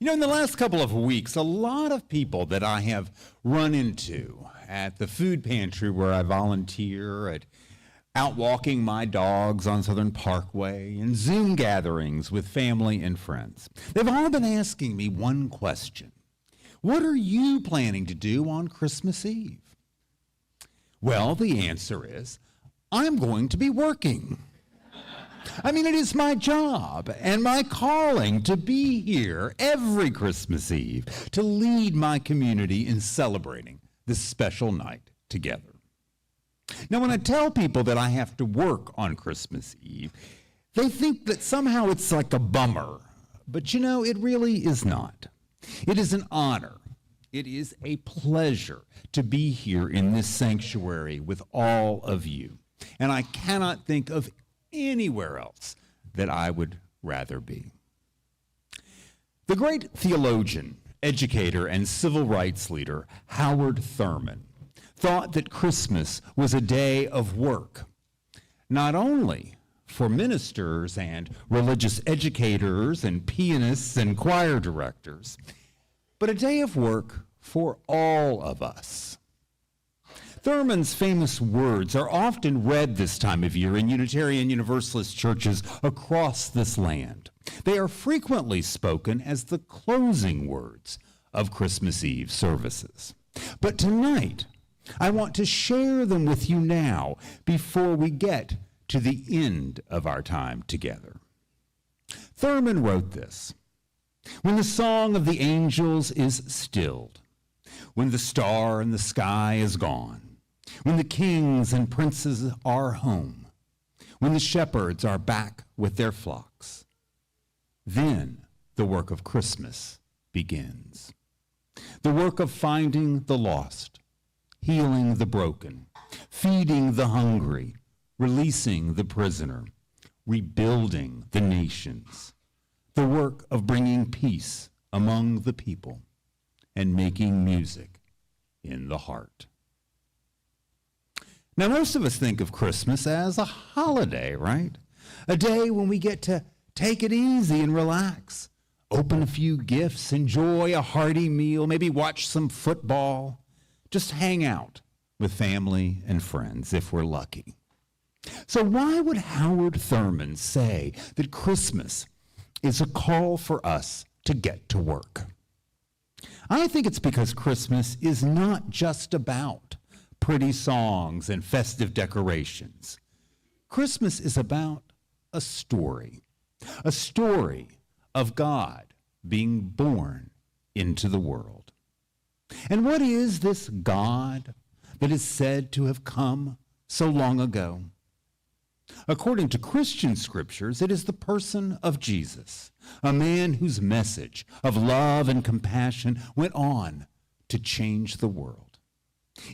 In the last couple of weeks, a lot of people that I have run into at the food pantry where I volunteer, at out walking my dogs on Southern Parkway, and Zoom gatherings with family and friends, they've all been asking me one question. What are you planning to do on Christmas Eve? Well, the answer is, I'm going to be working. It is my job and my calling to be here every Christmas Eve to lead my community in celebrating this special night together. Now, when I tell people that I have to work on Christmas Eve, they think that somehow it's like a bummer. But it really is not. It is an honor. It is a pleasure to be here in this sanctuary with all of you. And I cannot think of anywhere else that I would rather be. The great theologian, educator, and civil rights leader Howard Thurman thought that Christmas was a day of work, not only for ministers and religious educators and pianists and choir directors, but a day of work for all of us. Thurman's famous words are often read this time of year in Unitarian Universalist churches across this land. They are frequently spoken as the closing words of Christmas Eve services. But tonight, I want to share them with you now before we get to the end of our time together. Thurman wrote this: "When the song of the angels is stilled, when the star in the sky is gone, when the kings and princes are home, when the shepherds are back with their flocks, then the work of Christmas begins. The work of finding the lost, healing the broken, feeding the hungry, releasing the prisoner, rebuilding the nations, the work of bringing peace among the people, and making music in the heart." Now, most of us think of Christmas as a holiday, right? A day when we get to take it easy and relax, open a few gifts, enjoy a hearty meal, maybe watch some football, just hang out with family and friends if we're lucky. So why would Howard Thurman say that Christmas is a call for us to get to work? I think it's because Christmas is not just about pretty songs and festive decorations. Christmas is about a story of God being born into the world. And what is this God that is said to have come so long ago? According to Christian scriptures, it is the person of Jesus, a man whose message of love and compassion went on to change the world.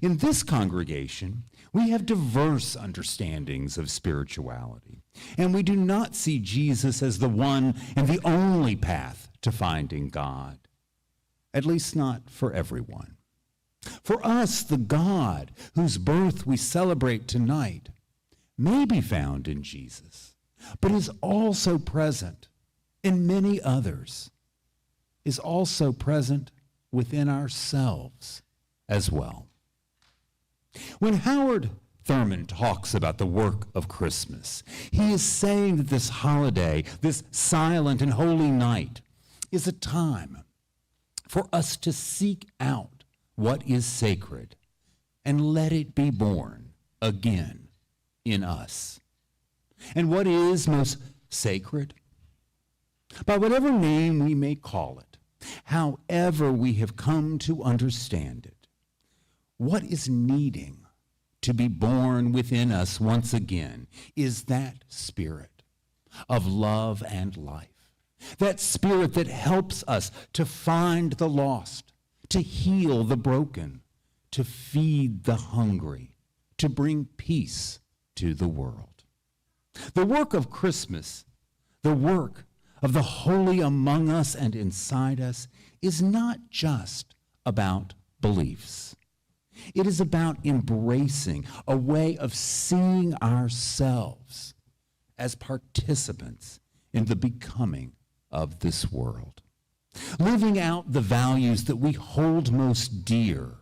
In this congregation, we have diverse understandings of spirituality, and we do not see Jesus as the one and the only path to finding God, at least not for everyone. For us, the God whose birth we celebrate tonight may be found in Jesus, but is also present in many others, is also present within ourselves as well. When Howard Thurman talks about the work of Christmas, he is saying that this holiday, this silent and holy night, is a time for us to seek out what is sacred and let it be born again in us. And what is most sacred? By whatever name we may call it, however we have come to understand it, what is needing to be born within us once again is that spirit of love and life, that spirit that helps us to find the lost, to heal the broken, to feed the hungry, to bring peace to the world. The work of Christmas, the work of the holy among us and inside us, is not just about beliefs. It is about embracing a way of seeing ourselves as participants in the becoming of this world. living out the values that we hold most dear,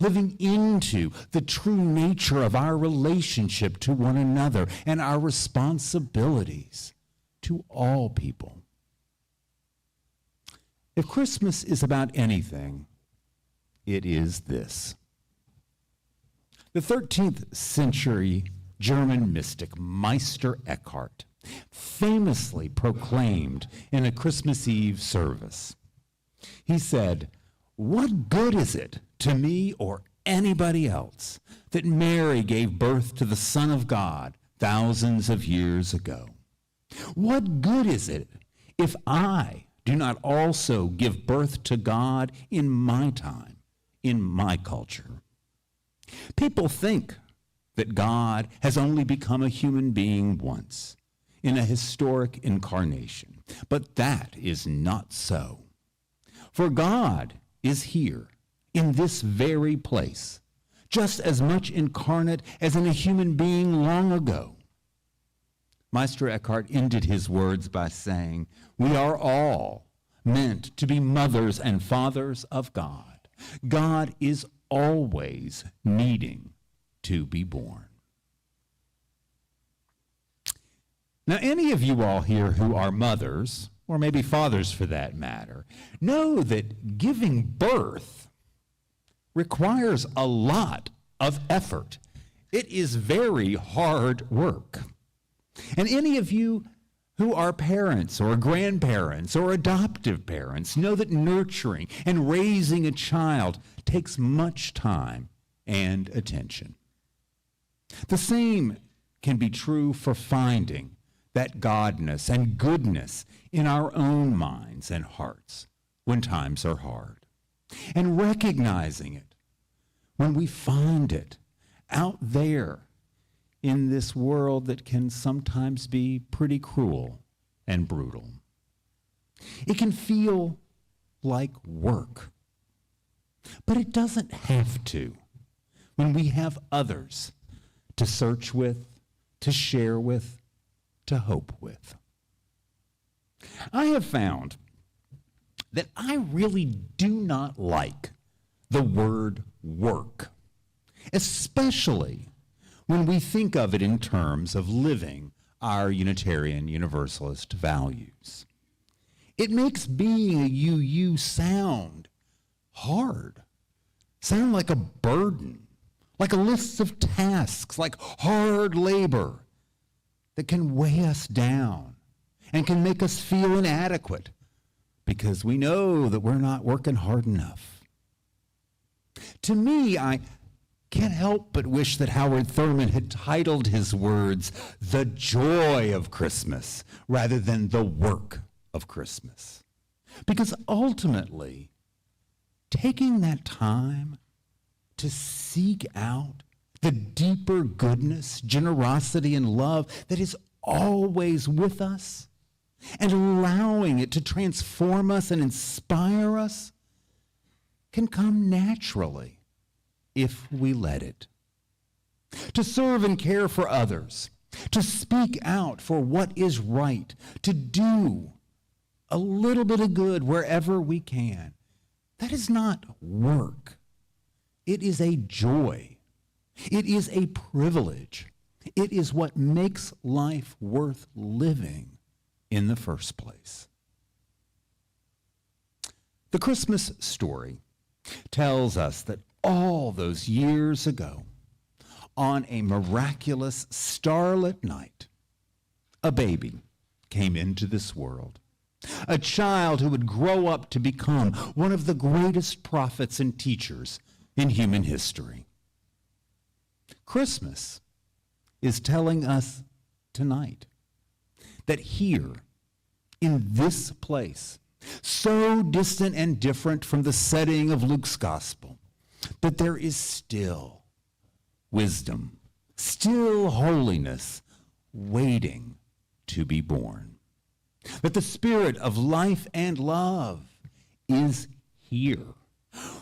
living into the true nature of our relationship to one another and our responsibilities to all people. If Christmas is about anything, it is this. The 13th century German mystic Meister Eckhart famously proclaimed in a Christmas Eve service. He said, "What good is it to me or anybody else that Mary gave birth to the Son of God thousands of years ago? What good is it if I do not also give birth to God in my time, in my culture?" People think that God has only become a human being once, in a historic incarnation, but that is not so. For God is here, in this very place, just as much incarnate as in a human being long ago. Meister Eckhart ended his words by saying, "We are all meant to be mothers and fathers of God. God is always needing to be born." Now, any of you all here who are mothers, or maybe fathers for that matter, know that giving birth requires a lot of effort. It is very hard work. And any of you who are parents or grandparents or adoptive parents know that nurturing and raising a child takes much time and attention. The same can be true for finding that godness and goodness in our own minds and hearts when times are hard, and recognizing it when we find it out there in this world that can sometimes be pretty cruel and brutal. It can feel like work, but it doesn't have to when we have others to search with, to share with, to hope with. I have found that I really do not like the word work, especially when we think of it in terms of living our Unitarian Universalist values. It makes being a UU sound hard, sound like a burden, like a list of tasks, like hard labor that can weigh us down and can make us feel inadequate because we know that we're not working hard enough. To me, I can't help but wish that Howard Thurman had titled his words "The Joy of Christmas" rather than "The Work of Christmas." Because ultimately, taking that time to seek out the deeper goodness, generosity, and love that is always with us, and allowing it to transform us and inspire us, can come naturally if we let it. To serve and care for others, to speak out for what is right, to do a little bit of good wherever we can, that is not work. It is a joy. It is a privilege. It is what makes life worth living in the first place. The Christmas story tells us that all those years ago, on a miraculous starlit night, a baby came into this world, a child who would grow up to become one of the greatest prophets and teachers in human history. Christmas is telling us tonight that here, in this place, so distant and different from the setting of Luke's gospel, that there is still wisdom, still holiness waiting to be born. That the Spirit of life and love is here,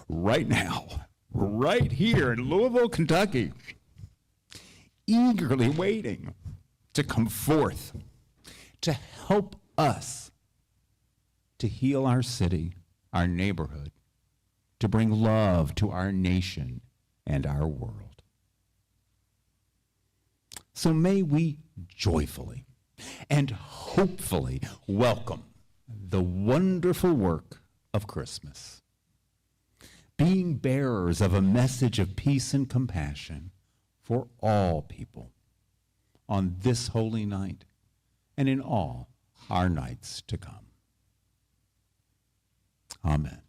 right now, right here in Louisville, Kentucky, eagerly waiting to come forth, to help us to heal our city, our neighborhood, to bring love to our nation and our world. So may we joyfully and hopefully welcome the wonderful work of Christmas, being bearers of a message of peace and compassion for all people on this holy night and in all our nights to come. Amen.